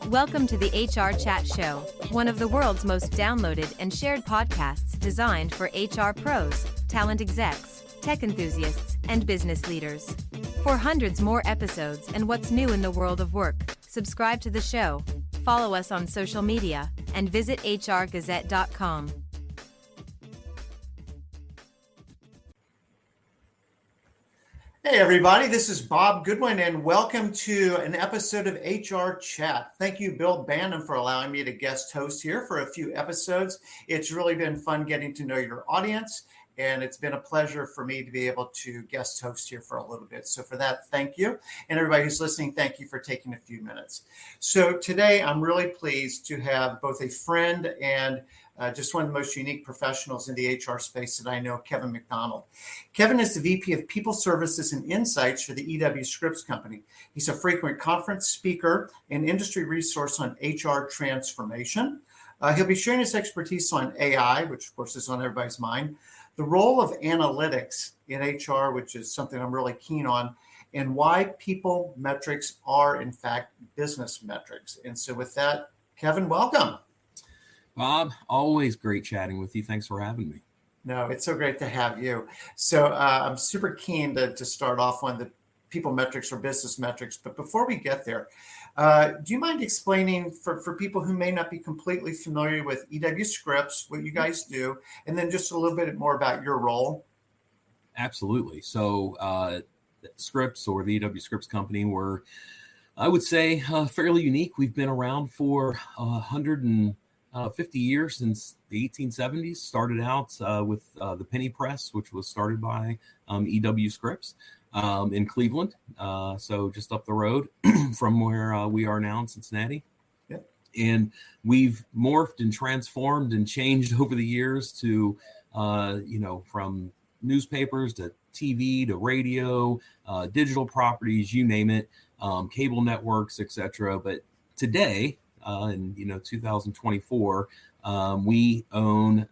Welcome to the HR Chat Show, one of the world's most downloaded and shared podcasts designed for HR pros, talent execs, tech enthusiasts, and business leaders. For hundreds more episodes and what's new in the world of work, subscribe to the show, follow us on social media, and visit hrgazette.com. Hey everybody, this is Bob Goodwin and welcome to an episode of HR Chat. Thank you, Bill Bannon, for allowing me to guest host here for a few episodes. It's really been fun getting to know your audience, and it's been a pleasure for me to be able to guest host here for a little bit. So for that, thank you. And everybody who's listening, thank you for taking a few minutes. So today, I'm really pleased to have both a friend and just one of the most unique professionals in the HR space that I know, Kevin McDonald. Kevin is the VP of People Services and Insights for the EW Scripps Company. He's a frequent conference speaker and industry resource on HR transformation. He'll be sharing his expertise on AI, which of course is on everybody's mind, the role of analytics in HR, which is something I'm really keen on, and why people metrics are in fact business metrics. And so with that, Kevin, welcome. Bob, always great chatting with you. Thanks for having me. No, it's so great to have you. So I'm super keen to start off on the people metrics or business metrics. But before we get there, do you mind explaining for people who may not be completely familiar with EW Scripps, what you guys do, and then just a little bit more about your role? Absolutely. So Scripps, or the EW Scripps Company, we're, I would say, fairly unique. We've been around for 150 years, since the 1870s. Started out with the penny press, which was started by EW Scripps in Cleveland, so just up the road from where we are now in Cincinnati. Yep. And we've morphed and transformed and changed over the years to, from newspapers to TV to radio, digital properties, you name it, cable networks, etc. But today, in 2024, we own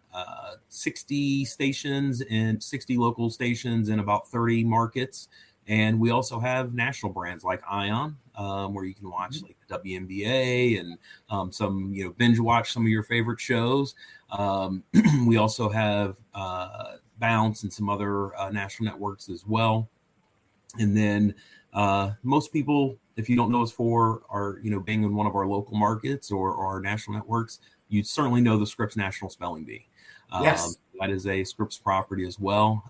60 stations and 60 local stations in about 30 markets, and we also have national brands like Ion, where you can watch like the WNBA and some binge watch some of your favorite shows. We also have Bounce and some other national networks as well. And then most people, if you don't know us for our, being in one of our local markets or our national networks, you'd certainly know the Scripps National Spelling Bee. Yes. That is a Scripps property as well.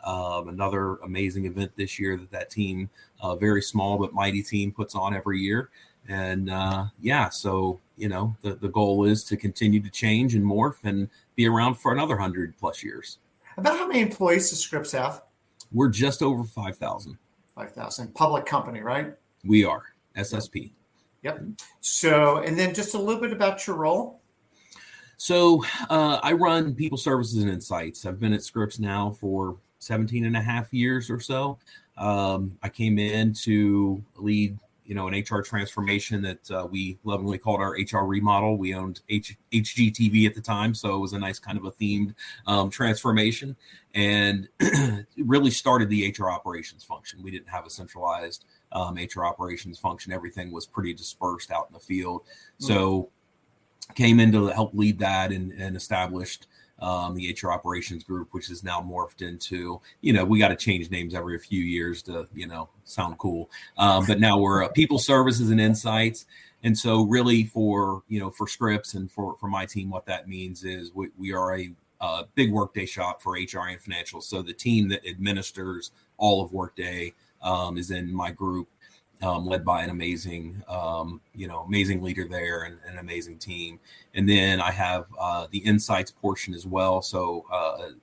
Another amazing event this year that team, very small but mighty team, puts on every year. And so, the goal is to continue to change and morph and be around for another 100+ years. About how many employees does Scripps have? We're just over 5,000. 5,000. Public company, right? We are. SSP. Yep. So, and then just a little bit about your role. So I run People Services and Insights. I've been at Scripps now for 17 and a half years or so. I came in to lead, an HR transformation that we lovingly called our HR remodel. We owned HGTV at the time, so it was a nice kind of a themed transformation, and it really started the HR operations function. We didn't have a centralized HR operations function. Everything was pretty dispersed out in the field. So came in to help lead that and established the HR operations group, which is now morphed into, we got to change names every few years to, sound cool. But now we're People Services and Insights. And so really for Scripps and for my team, what that means is we are a big Workday shop for HR and financials. So the team that administers all of Workday is in my group, led by an amazing, amazing leader there and an amazing team. And then I have the insights portion as well. So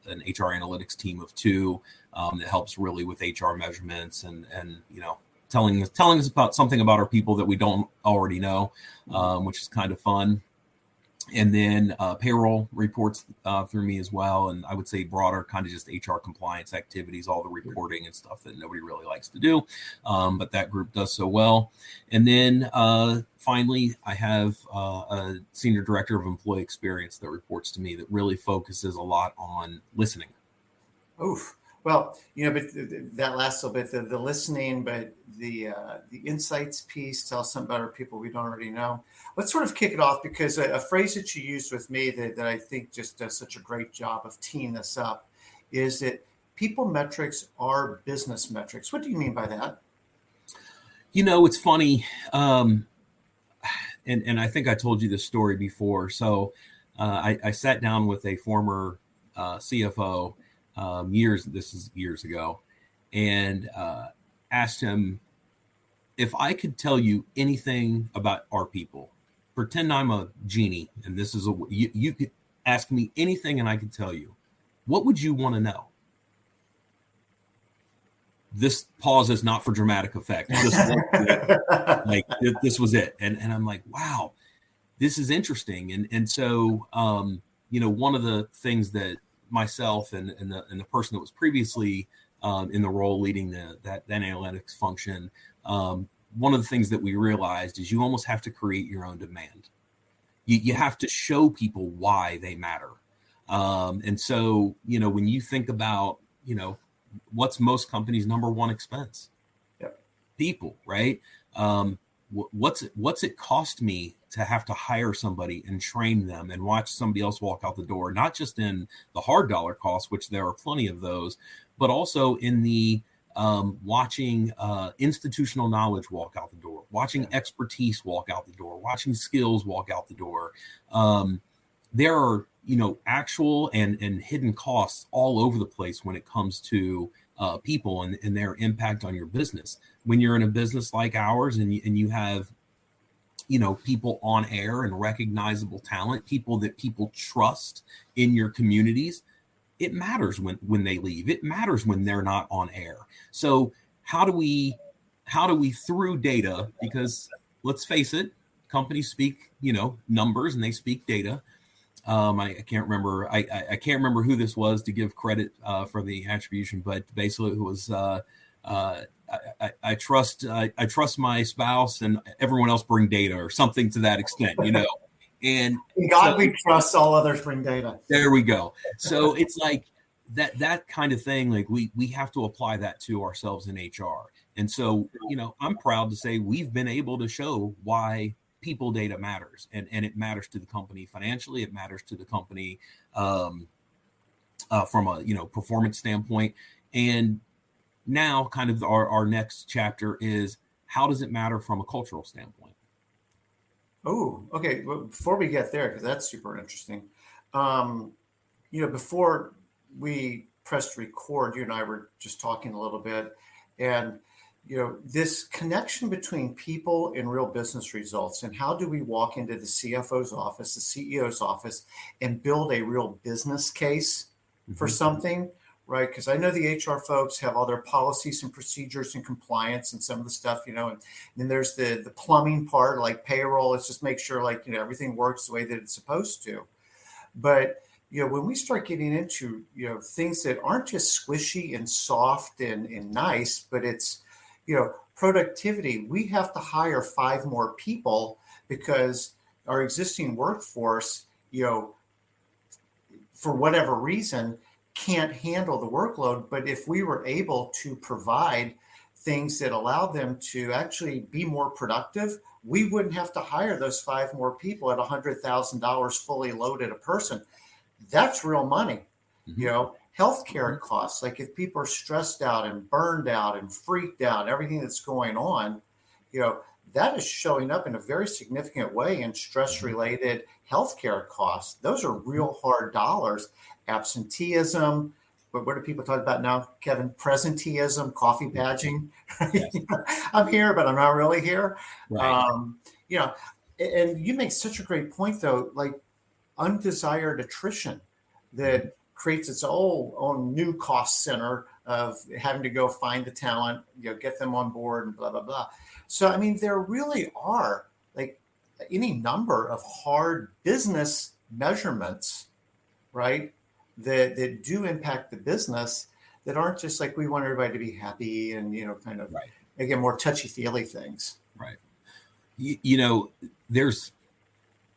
an HR analytics team of 2 that helps really with HR measurements and telling us about something about our people that we don't already know, which is kind of fun. And then payroll reports through me as well. And I would say broader kind of just HR compliance activities, all the reporting and stuff that nobody really likes to do. But that group does so well. And then finally, I have a senior director of employee experience that reports to me that really focuses a lot on listening. Oof. Well, but that last little bit, the listening, but the insights piece, tell some about our people we don't already know. Let's sort of kick it off, because a phrase that you used with me that I think just does such a great job of teeing this up is that people metrics are business metrics. What do you mean by that? It's funny. And I think I told you this story before. So I sat down with a former CFO this is years ago, and asked him, if I could tell you anything about our people, pretend I'm a genie, and this is you could ask me anything and I could tell you, what would you want to know? This pause is not for dramatic effect. This was it. And I'm like, wow, this is interesting. And so, one of the things that myself and the person that was previously in the role leading that analytics function, one of the things that we realized is you almost have to create your own demand. You have to show people why they matter. And so, when you think about, what's most companies' number one expense? Yep. People, right? What's it cost me to have to hire somebody and train them and watch somebody else walk out the door, not just in the hard dollar costs, which there are plenty of those, but also in the watching institutional knowledge walk out the door, watching expertise walk out the door, watching skills walk out the door. There are, actual and hidden costs all over the place when it comes to people and their impact on your business. When you're in a business like ours and you have, people on air and recognizable talent, people that people trust in your communities, it matters when they leave. It matters when they're not on air. So how do we through data, because let's face it, companies speak, numbers, and they speak data. I can't remember. I can't remember who this was to give credit for the attribution, but basically it was I trust my spouse and everyone else bring data, or something to that extent, And in God we trust, all others bring data. There we go. So it's like that kind of thing. Like we have to apply that to ourselves in HR. And so, I'm proud to say we've been able to show why people data matters, and it matters to the company financially. It matters to the company from a performance standpoint. And now kind of our next chapter is, how does it matter from a cultural standpoint? Oh, okay. Well, before we get there, because that's super interesting. Before we pressed record, you and I were just talking a little bit, and this connection between people and real business results, and how do we walk into the CFO's office, the CEO's office, and build a real business case for something, right? Because I know the HR folks have all their policies and procedures and compliance and some of the stuff, and then there's the plumbing part, like payroll. Let's just make sure everything works the way that it's supposed to. But when we start getting into things that aren't just squishy and soft and nice, but it's productivity, we have to hire 5 more people because our existing workforce, for whatever reason, can't handle the workload. But if we were able to provide things that allow them to actually be more productive, we wouldn't have to hire those 5 more people at $100,000 fully loaded a person. That's real money. Healthcare costs, like if people are stressed out and burned out and freaked out, everything that's going on, that is showing up in a very significant way in stress-related healthcare costs. Those are real hard dollars. Absenteeism, but what do people talk about now, Kevin? Presenteeism, coffee badging. Yes. I'm here, but I'm not really here. Right. And you make such a great point, though, like undesired attrition that creates its own new cost center of having to go find the talent, get them on board and blah, blah, blah. So, I mean, there really are like any number of hard business measurements, right, that do impact the business, that aren't just like we want everybody to be happy and, kind of, right, again, more touchy-feely things. Right. There's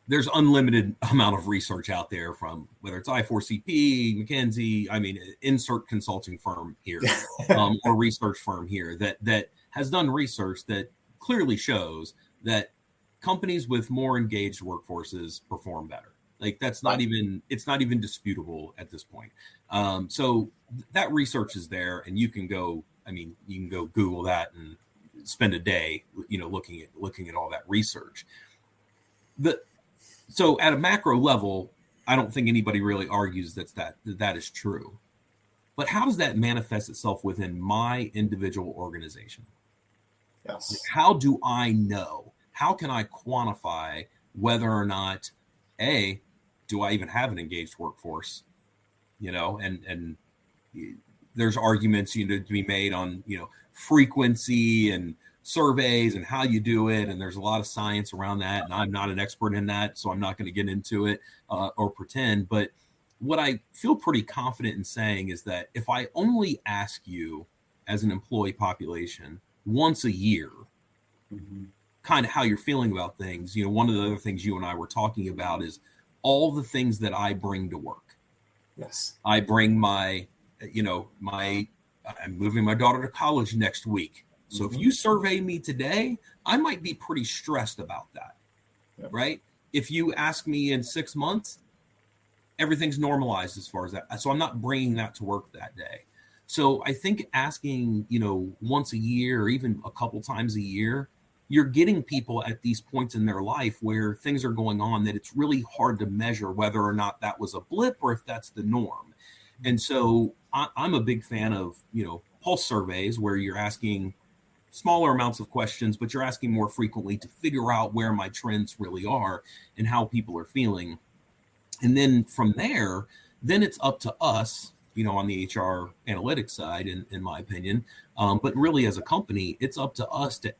there's unlimited amount of research out there, from whether it's I4CP, McKinsey, I mean, insert consulting firm here, or research firm here that has done research that clearly shows that companies with more engaged workforces perform better. Like it's not even disputable at this point. So that research is there, and you can go Google that and spend a day, looking at all that research. So at a macro level, I don't think anybody really argues that is true. But how does that manifest itself within my individual organization? Yes. How do I know? How can I quantify whether or not, do I even have an engaged workforce? And there's arguments, to be made on, frequency and surveys and how you do it. And there's a lot of science around that. And I'm not an expert in that, so I'm not going to get into it or pretend. But what I feel pretty confident in saying is that if I only ask you as an employee population once a year, kind of how you're feeling about things, one of the other things you and I were talking about is all the things that I bring to work. Yes. I bring I'm moving my daughter to college next week. So if you survey me today, I might be pretty stressed about that, right? If you ask me in 6 months, everything's normalized as far as that. So I'm not bringing that to work that day. So I think asking, once a year or even a couple times a year, you're getting people at these points in their life where things are going on that it's really hard to measure whether or not that was a blip or if that's the norm. And so I'm a big fan of, pulse surveys where you're asking smaller amounts of questions, but you're asking more frequently to figure out where my trends really are and how people are feeling. And then from there, then it's up to us, on the HR analytics side, in my opinion. But really as a company, it's up to us to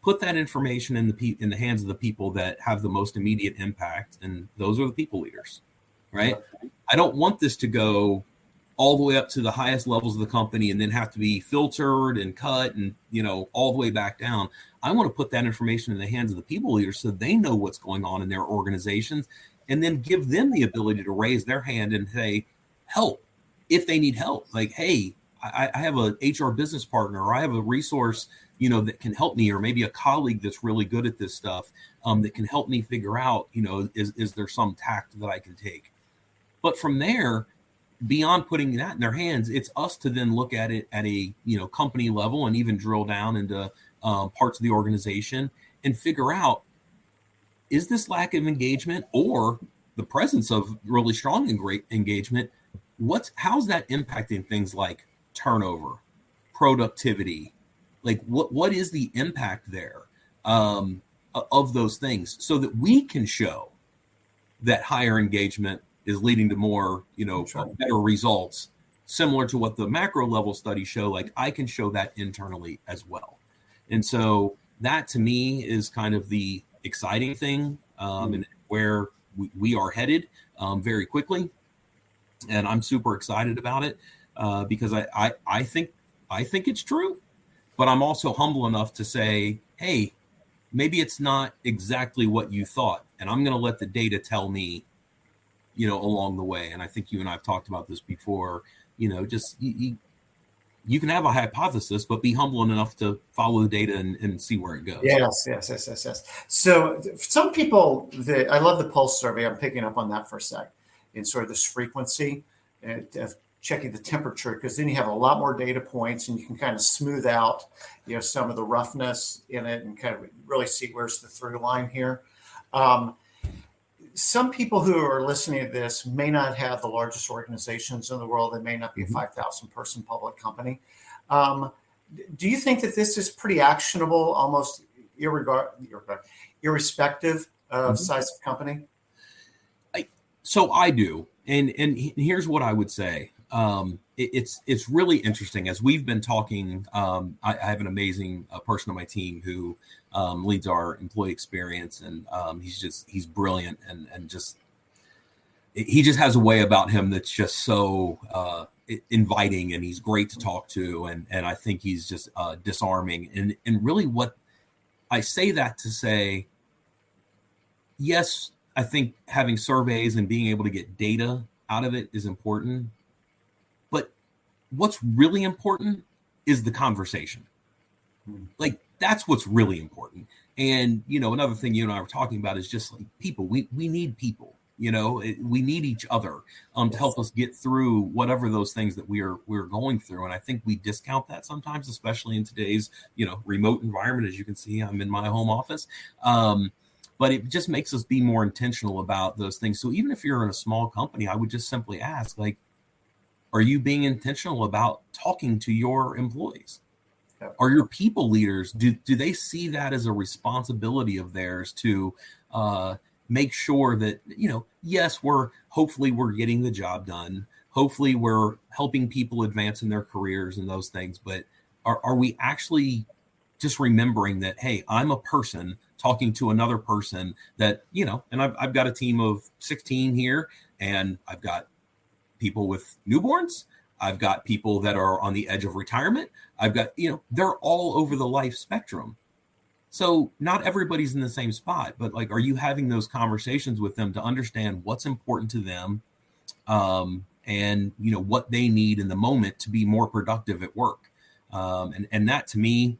put that information in the hands of the people that have the most immediate impact. And those are the people leaders, right? I don't want this to go all the way up to the highest levels of the company and then have to be filtered and cut and, all the way back down. I want to put that information in the hands of the people leaders so they know what's going on in their organizations, and then give them the ability to raise their hand and say, help, if they need help. Like, hey, I have a HR business partner, or I have a resource, that can help me, or maybe a colleague that's really good at this stuff that can help me figure out, is there some tact that I can take? But from there, beyond putting that in their hands, it's us to then look at it at a company level and even drill down into parts of the organization and figure out, is this lack of engagement or the presence of really strong and great engagement, how's that impacting things like turnover, productivity? Like what is the impact there of those things, so that we can show that higher engagement is leading to more, better results, similar to what the macro level studies show. Like I can show that internally as well. And so that to me is kind of the exciting thing, and where we are headed very quickly. And I'm super excited about it because I think it's true, but I'm also humble enough to say, hey, maybe it's not exactly what you thought. And I'm going to let the data tell me, along the way. And I think you and I have talked about this before, just you can have a hypothesis, but be humble enough to follow the data and see where it goes. Yes. So some people, I love the pulse survey. I'm picking up on that for a sec, in sort of this frequency and checking the temperature, because then you have a lot more data points and you can kind of smooth out, some of the roughness in it and kind of really see where's the through line here. Some people who are listening to this may not have the largest organizations in the world. They may not be a 5,000 person public company. Do you think that this is pretty actionable, almost irrespective of size of company? So I do. And here's what I would say. It's really interesting. As we've been talking, I have an amazing person on my team who leads our employee experience, and he's brilliant and just he just has a way about him that's just so inviting, and he's great to talk to, and I think he's just disarming. And really, what I say that to say, yes, I think having surveys and being able to get data out of it is important. But what's really important is the conversation. Like, that's what's really important. And, another thing you and I were talking about is just like people. We need people. We need each other to help us get through whatever those things that we're going through. And I think we discount that sometimes, especially in today's, remote environment. As you can see, I'm in my home office. But it just makes us be more intentional about those things. So even if you're in a small company, I would just simply ask, like, are you being intentional about talking to your employees? Are your people leaders, do they see that as a responsibility of theirs to make sure that, yes, hopefully we're getting the job done. Hopefully we're helping people advance in their careers and those things. But are we actually just remembering that, hey, I'm a person talking to another person that, and I've got a team of 16 here, and I've got people with newborns. I've got people that are on the edge of retirement. I've got, they're all over the life spectrum. So not everybody's in the same spot, but like, are you having those conversations with them to understand what's important to them, and, what they need in the moment to be more productive at work? And that, to me,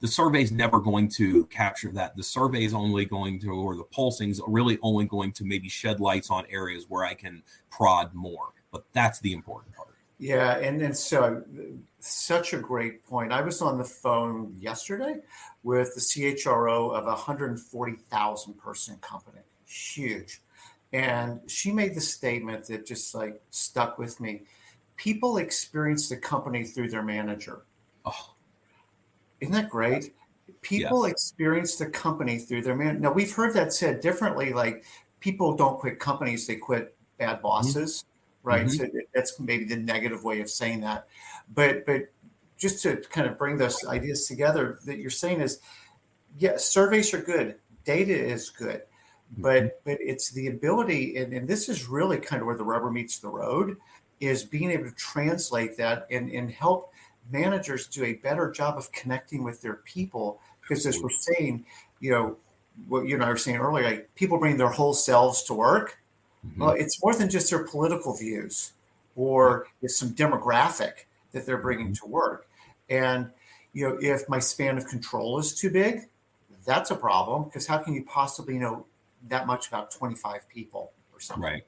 the survey's never going to capture that. The survey's only going to, or the pulsing's really only going to maybe shed lights on areas where I can prod more. But that's the important part. Yeah, and so such a great point. I was on the phone yesterday with the CHRO of a 140,000 person company, huge. And she made the statement that just like stuck with me. People experience the company through their manager. Oh, isn't that great? People experience the company through their manager. Now, we've heard that said differently, like people don't quit companies, they quit bad bosses. Mm-hmm. Right. Mm-hmm. So that's maybe the negative way of saying that. But just to kind of bring those ideas together, that you're saying is, yeah, surveys are good. Data is good. But it's the ability, and this is really kind of where the rubber meets the road, is being able to translate that and help managers do a better job of connecting with their people. Because as we're saying, what you and I were saying earlier, like people bring their whole selves to work. Well, it's more than just their political views, or it's some demographic that they're bringing to work. And, if my span of control is too big, that's a problem, because how can you possibly know that much about 25 people or something? Right.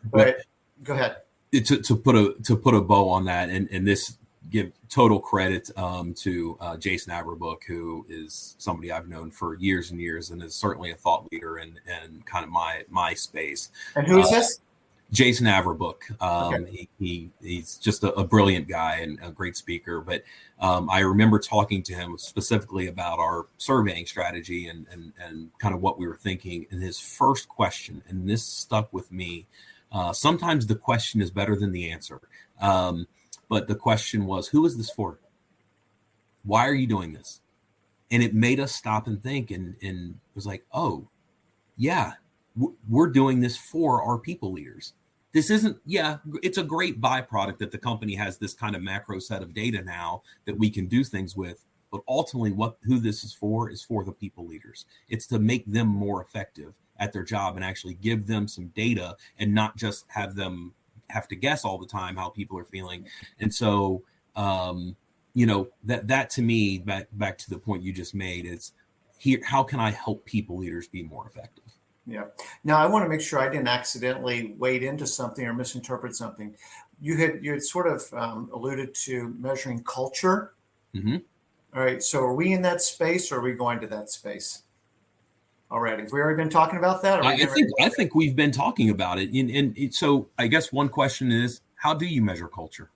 But go ahead. To put a bow on that, and this give total credit to Jason Averbook, who is somebody I've known for years and years, and is certainly a thought leader in kind of my space. And who is this? Jason Averbook. Okay. He's just a brilliant guy and a great speaker. But I remember talking to him specifically about our surveying strategy and kind of what we were thinking. And his first question, and this stuck with me, sometimes the question is better than the answer. But the question was, who is this for? Why are you doing this? And it made us stop and think, and it was like, oh, yeah, we're doing this for our people leaders. This isn't, it's a great byproduct that the company has this kind of macro set of data now that we can do things with. But ultimately, who this is for the people leaders. It's to make them more effective at their job and actually give them some data, and not just have them have to guess all the time how people are feeling. And so, that to me, back to the point you just made, is here, how can I help people leaders be more effective? Yeah. Now, I want to make sure I didn't accidentally wade into something or misinterpret something. You had sort of alluded to measuring culture. Mm-hmm. All right. So are we in that space, or are we going to that space already? Have we already been talking about that? I think we've been talking about it. And so I guess one question is, how do you measure culture?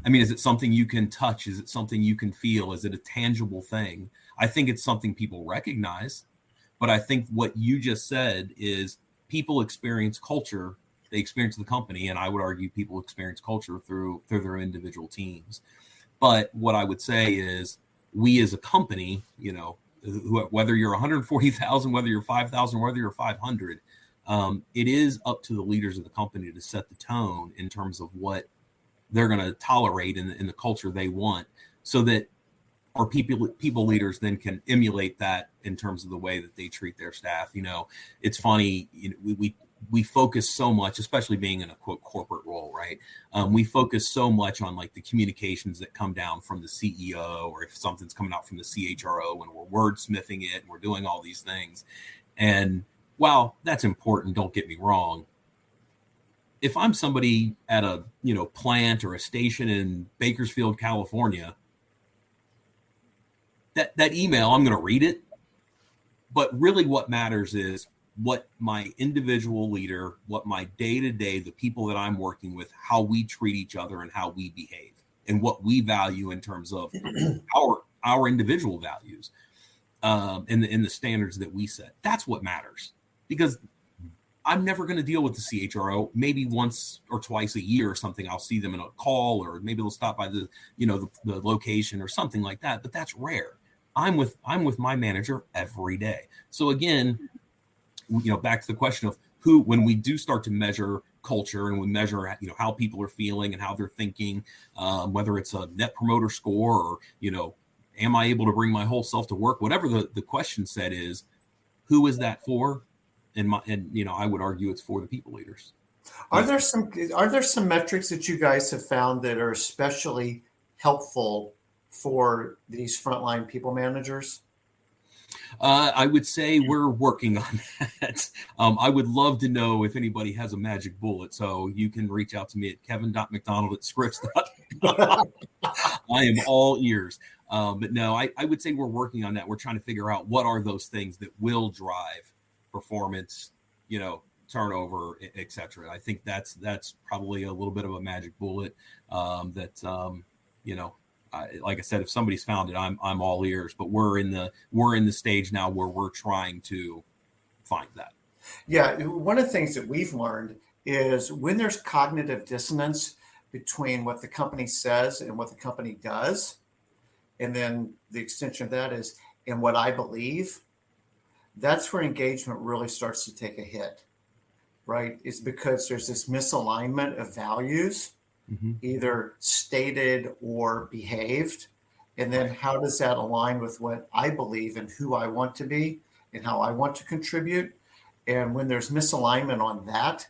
I mean, is it something you can touch? Is it something you can feel? Is it a tangible thing? I think it's something people recognize. But I think what you just said is people experience culture. They experience the company. And I would argue people experience culture through their individual teams. But what I would say is, we as a company, whether you're 140,000, whether you're 5,000, whether you're 500, it is up to the leaders of the company to set the tone in terms of what they're going to tolerate in the culture they want, so that our people leaders then can emulate that in terms of the way that they treat their staff. It's funny, we focus so much, especially being in a quote corporate role, right? We focus so much on like the communications that come down from the CEO, or if something's coming out from the CHRO, and we're wordsmithing it and we're doing all these things. And while that's important, don't get me wrong, if I'm somebody at a plant or a station in Bakersfield, California, that email, I'm going to read it. But really what matters is what my individual leader, what my day-to-day, the people that I'm working with, how we treat each other and how we behave, and what we value in terms of our individual values, and the standards that we set. That's what matters, because I'm never going to deal with the CHRO. Maybe once or twice a year or something, I'll see them in a call, or maybe they'll stop by the location or something like that. But that's rare. I'm with my manager every day. So again, back to the question of when we do start to measure culture, and we measure, how people are feeling and how they're thinking, whether it's a net promoter score, or, am I able to bring my whole self to work? Whatever the question set is, who is that for? And I would argue it's for the people leaders. Are there some metrics that you guys have found that are especially helpful for these frontline people managers? I would say we're working on that. I would love to know if anybody has a magic bullet. So you can reach out to me at kevin.mcdonald@scripps.com. I am all ears. But no, I would say we're working on that. We're trying to figure out what are those things that will drive performance, turnover, et cetera. I think that's probably a little bit of a magic bullet like I said, if somebody's found it, I'm all ears. But we're in the stage now where we're trying to find that. Yeah, one of the things that we've learned is when there's cognitive dissonance between what the company says and what the company does, and then the extension of that is and what I believe, that's where engagement really starts to take a hit, right? It's because there's this misalignment of values, either stated or behaved. And then how does that align with what I believe and who I want to be and how I want to contribute? And when there's misalignment on that,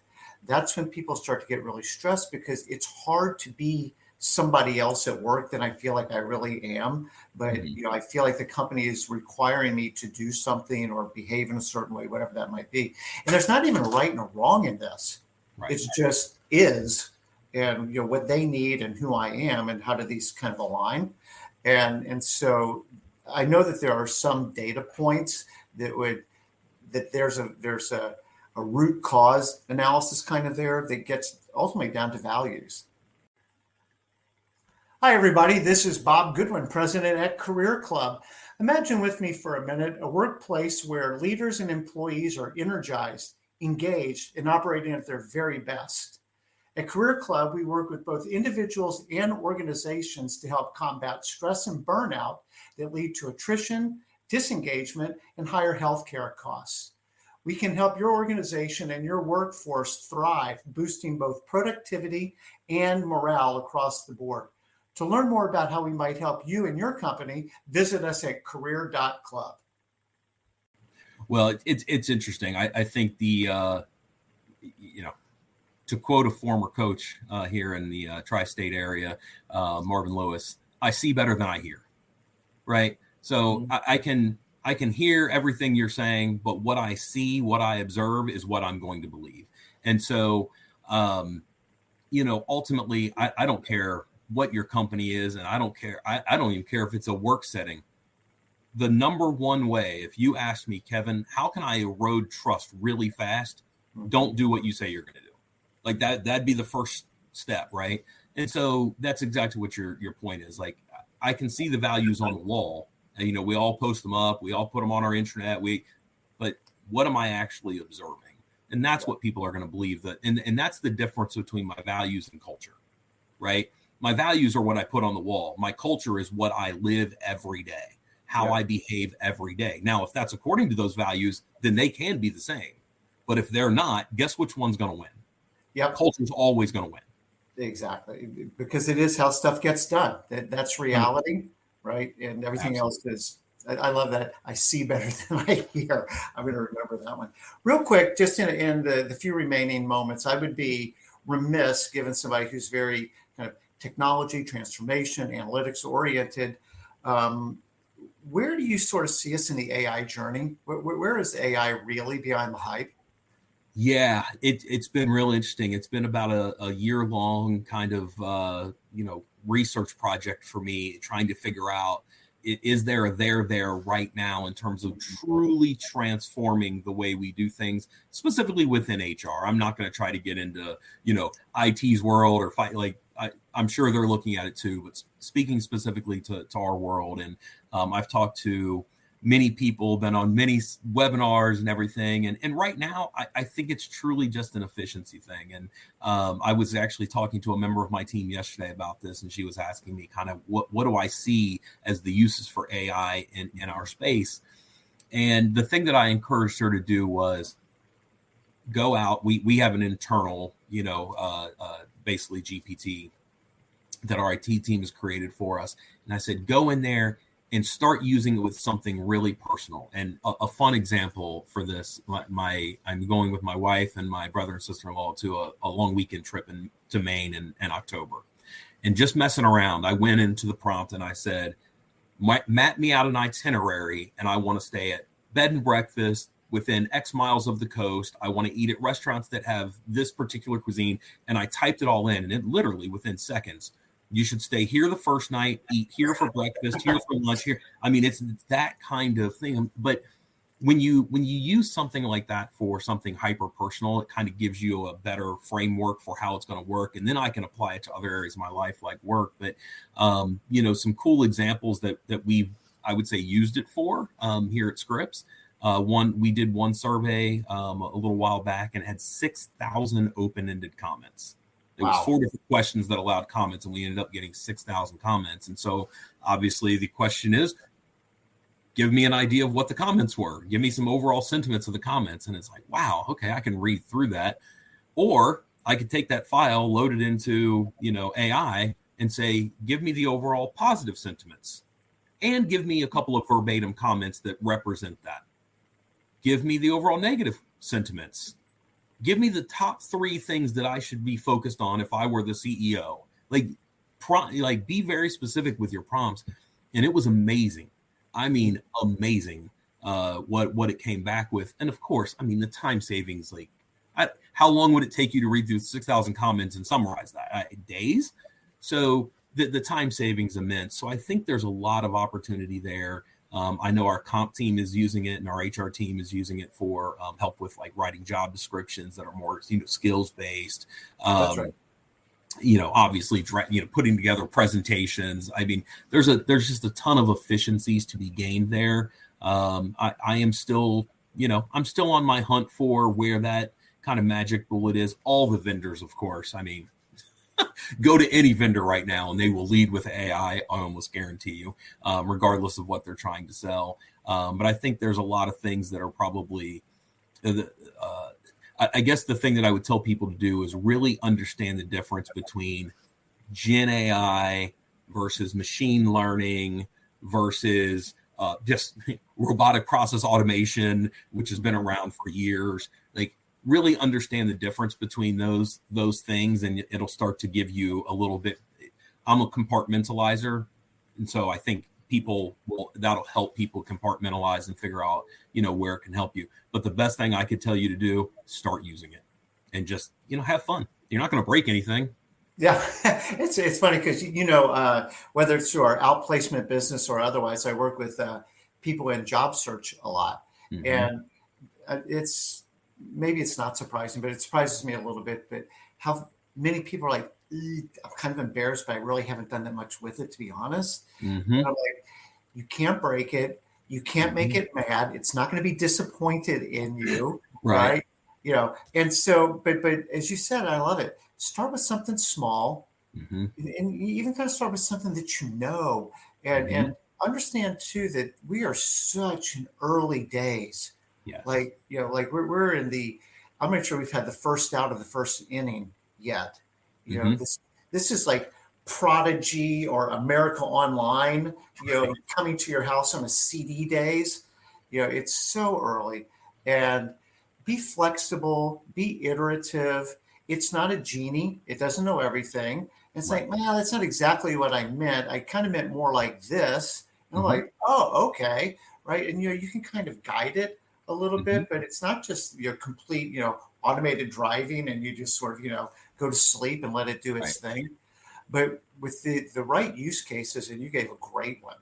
that's when people start to get really stressed, because it's hard to be somebody else at work than I feel like I really am. But, I feel like the company is requiring me to do something or behave in a certain way, whatever that might be. And there's not even a right and a wrong in this. Right. It's just is. And what they need and who I am and how do these kind of align. And so I know that there are some data points that there's a root cause analysis kind of there that gets ultimately down to values. Hi, everybody. This is Bob Goodwin, president at Career Club. Imagine with me for a minute a workplace where leaders and employees are energized, engaged, and operating at their very best. At Career Club, we work with both individuals and organizations to help combat stress and burnout that lead to attrition, disengagement, and higher healthcare costs. We can help your organization and your workforce thrive, boosting both productivity and morale across the board. To learn more about how we might help you and your company, visit us at career.club. Well, it's interesting. I think to quote a former coach here in the tri-state area, Marvin Lewis, I see better than I hear, right? So I can hear everything you're saying, but what I see, what I observe is what I'm going to believe. And so, ultimately, I don't care what your company is, and I don't even care if it's a work setting. The number one way, if you ask me, Kevin, how can I erode trust really fast? Don't do what you say you're going to do. Like that'd be the first step, right? And so that's exactly what your point is. Like, I can see the values on the wall, and we all post them up, we all put them on our intranet. But what am I actually observing? And that's what people are going to believe, that, and that's the difference between my values and culture, right? My values are what I put on the wall. My culture is what I live every day, how I behave every day. Now, if that's according to those values, then they can be the same. But if they're not, guess which one's going to win? Yep. Culture's always going to win. Exactly. Because it is how stuff gets done. That's reality. right? And everything Absolutely. else is, I love that. I see better than I hear. I'm going to remember that one. Real quick, just in the few remaining moments, I would be remiss, given somebody who's very kind of technology, transformation, analytics oriented. Um, where do you sort of see us in the AI journey? Where is AI really behind the hype? Yeah, it's been real interesting. It's been about a year long kind of research project for me, trying to figure out, is there a there right now in terms of truly transforming the way we do things, specifically within HR. I'm not going to try to get into IT's world or fight, like I'm sure they're looking at it too, but speaking specifically to our world. And I've talked to many people, been on many webinars and everything. And right now, I think it's truly just an efficiency thing. And I was actually talking to a member of my team yesterday about this, and she was asking me kind of what do I see as the uses for AI in our space. And the thing that I encouraged her to do was go out. We have an internal, basically GPT that our IT team has created for us. And I said, go in there and start using it with something really personal. And a fun example for this, I'm going with my wife and my brother and sister-in-law to a long weekend trip to Maine in October. And just messing around, I went into the prompt and I said, map me out an itinerary, and I want to stay at bed and breakfast within X miles of the coast. I want to eat at restaurants that have this particular cuisine. And I typed it all in, and it literally within seconds, you should stay here the first night, eat here for breakfast, here for lunch, here. I mean, it's that kind of thing. But when you use something like that for something hyper personal, it kind of gives you a better framework for how it's going to work. And then I can apply it to other areas of my life, like work. But some cool examples that we've, I would say, used it for here at Scripps. We did one survey a little while back, and it had 6,000 open-ended comments. It was 4 different questions that allowed comments, and we ended up getting 6,000 comments. And so obviously the question is, give me an idea of what the comments were. Give me some overall sentiments of the comments. And it's like, wow, okay, I can read through that. Or I could take that file, load it into, AI and say, give me the overall positive sentiments and give me a couple of verbatim comments that represent that. Give me the overall negative sentiments. Give me the top 3 things that I should be focused on if I were the CEO. Like be very specific with your prompts. And it was amazing. I mean, amazing what it came back with. And of course, I mean, the time savings, how long would it take you to read through 6,000 comments and summarize that? Days? So the time savings immense. So I think there's a lot of opportunity there. I know our comp team is using it, and our HR team is using it for help with like writing job descriptions that are more, skills based. That's right. Obviously, putting together presentations. I mean, there's just a ton of efficiencies to be gained there. I am still, I'm still on my hunt for where that kind of magic bullet is. All the vendors, of course. I mean, go to any vendor right now and they will lead with AI. I almost guarantee you, regardless of what they're trying to sell. But I think there's a lot of things that are probably, I guess the thing that I would tell people to do is really understand the difference between Gen AI versus machine learning versus just robotic process automation, which has been around for years. Like, really understand the difference between those things, and it'll start to give you a little bit. I'm a compartmentalizer, and so I think that'll help people compartmentalize and figure out where it can help you. But the best thing I could tell you to do, start using it and just have fun. You're not going to break anything. Yeah, it's funny because whether it's through our outplacement business or otherwise, I work with people in job search a lot, and maybe it's not surprising, but it surprises me a little bit. But how many people are like, I'm kind of embarrassed, but I really haven't done that much with it, to be honest. And I'm like, you can't break it. You can't make it mad. It's not going to be disappointed in you, right? And so, but as you said, I love it. Start with something small, and you even kind of start with something that and understand too that we are such in early days. Yes. We're in I'm not sure we've had the first out of the first inning yet. This is like Prodigy or America Online, coming to your house on a CD days. It's so early. And be flexible, be iterative. It's not a genie. It doesn't know everything. It's like, man, that's not exactly what I meant. I kind of meant more like this. And I'm like, oh, okay. Right. And, you can kind of guide it a little bit, but it's not just complete, automated driving and you just sort of, go to sleep and let it do its thing. But with the right use cases, and you gave a great one,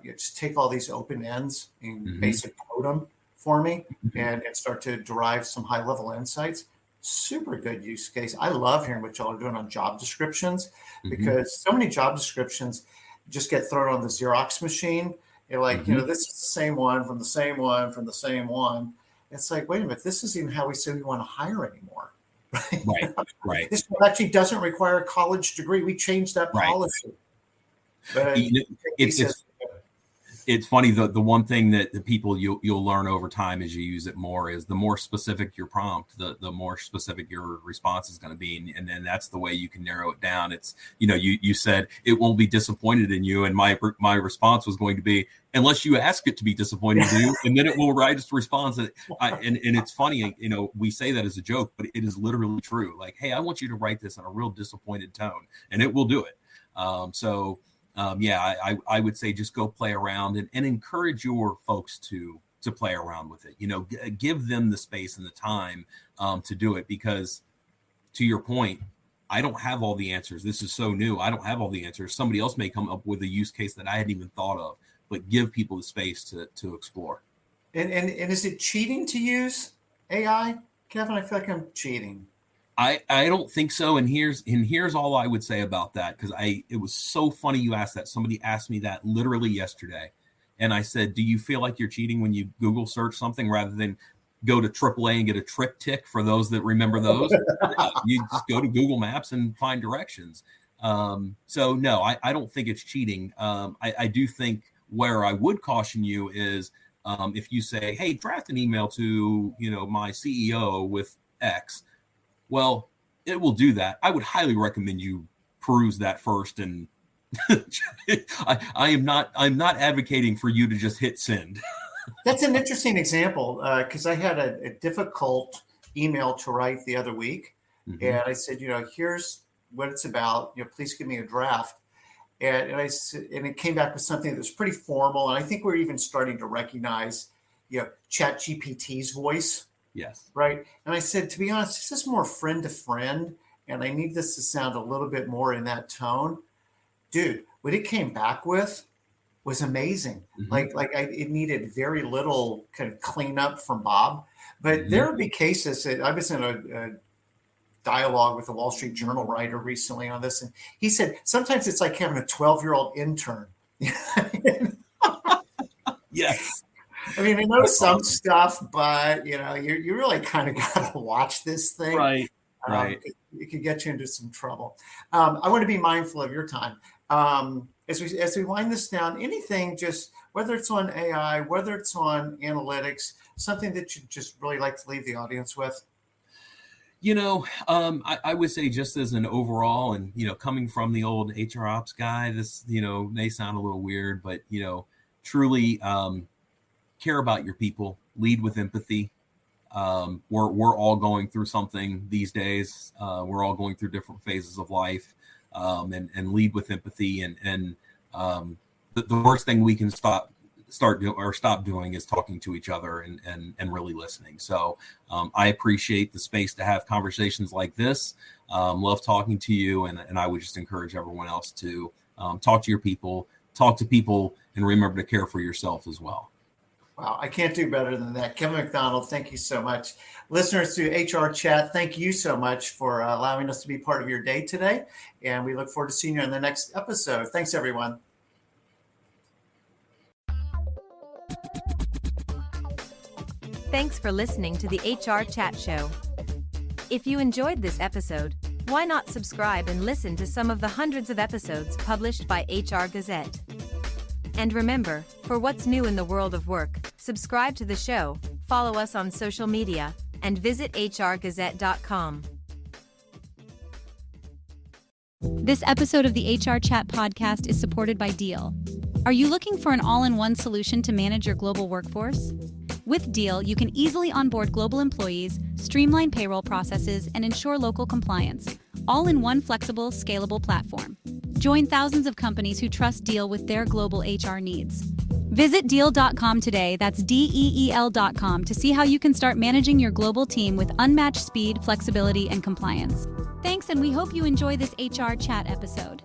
you just take all these open ends and basic code them for me and start to derive some high level insights. Super good use case. I love hearing what y'all are doing on job descriptions because so many job descriptions just get thrown on the Xerox machine. You're like, this is the same one from the same one from the same one. It's like, wait a minute, this isn't even how we say we want to hire anymore. Right. This one actually doesn't require a college degree. We changed that policy. But it's funny. The one thing that the people you'll learn over time as you use it more is the more specific your prompt, the more specific your response is going to be, and then that's the way you can narrow it down. It's you said it won't be disappointed in you, and my response was going to be unless you ask it to be disappointed in you, and then it will write its response. And it's funny, we say that as a joke, but it is literally true. Like, hey, I want you to write this in a real disappointed tone, and it will do it. I would say just go play around and encourage your folks to play around with it. Give them the space and the time to do it, because to your point, I don't have all the answers. This is so new. I don't have all the answers. Somebody else may come up with a use case that I hadn't even thought of, but give people the space to explore. And is it cheating to use AI, Kevin? I feel like I'm cheating. I don't think so. And here's all I would say about that, because it was so funny you asked that. Somebody asked me that literally yesterday. And I said, do you feel like you're cheating when you Google search something rather than go to AAA and get a triptych for those that remember those? You just go to Google Maps and find directions. So no, I don't think it's cheating. I do think where I would caution you is if you say, hey, draft an email to, my CEO with X. Well, it will do that. I would highly recommend you peruse that first. And I'm not advocating for you to just hit send. That's an interesting example because I had a difficult email to write the other week. And I said, here's what it's about. Please give me a draft. And it came back with something that was pretty formal. And I think we're even starting to recognize, ChatGPT's voice. Yes. Right. And I said, to be honest, this is more friend to friend. And I need this to sound a little bit more in that tone. Dude, what it came back with was amazing. It needed very little kind of cleanup from Bob. But there would be cases that I was in a dialogue with a Wall Street Journal writer recently on this. And he said, sometimes it's like having a 12-year-old intern. Yes. I mean, I know some stuff, but you really kind of got to watch this thing. Right. It could get you into some trouble. I want to be mindful of your time. As we wind this down, anything, just whether it's on AI, whether it's on analytics, something that you just really like to leave the audience with? I would say just as an overall, and, coming from the old HR ops guy, this, may sound a little weird, but, truly care about your people, lead with empathy. We're all going through something these days. We're all going through different phases of life, and lead with empathy. And the worst thing we can stop doing is talking to each other and really listening. So I appreciate the space to have conversations like this. Love talking to you. And I would just encourage everyone else to talk to your people, talk to people, and remember to care for yourself as well. Wow, I can't do better than that. Kevin McDonald, thank you so much. Listeners to HRchat, thank you so much for allowing us to be part of your day today. And we look forward to seeing you in the next episode. Thanks, everyone. Thanks for listening to the HRchat Show. If you enjoyed this episode, why not subscribe and listen to some of the hundreds of episodes published by HR Gazette? And remember, for what's new in the world of work, subscribe to the show, follow us on social media, and visit hrgazette.com. This episode of the HR Chat podcast is supported by Deal. Are you looking for an all-in-one solution to manage your global workforce? With Deal, you can easily onboard global employees, streamline payroll processes, and ensure local compliance, all in one flexible, scalable platform. Join thousands of companies who trust Deal with their global HR needs. Visit Deal.com today, that's DEEL.com, to see how you can start managing your global team with unmatched speed, flexibility, and compliance. Thanks, and we hope you enjoy this HR Chat episode.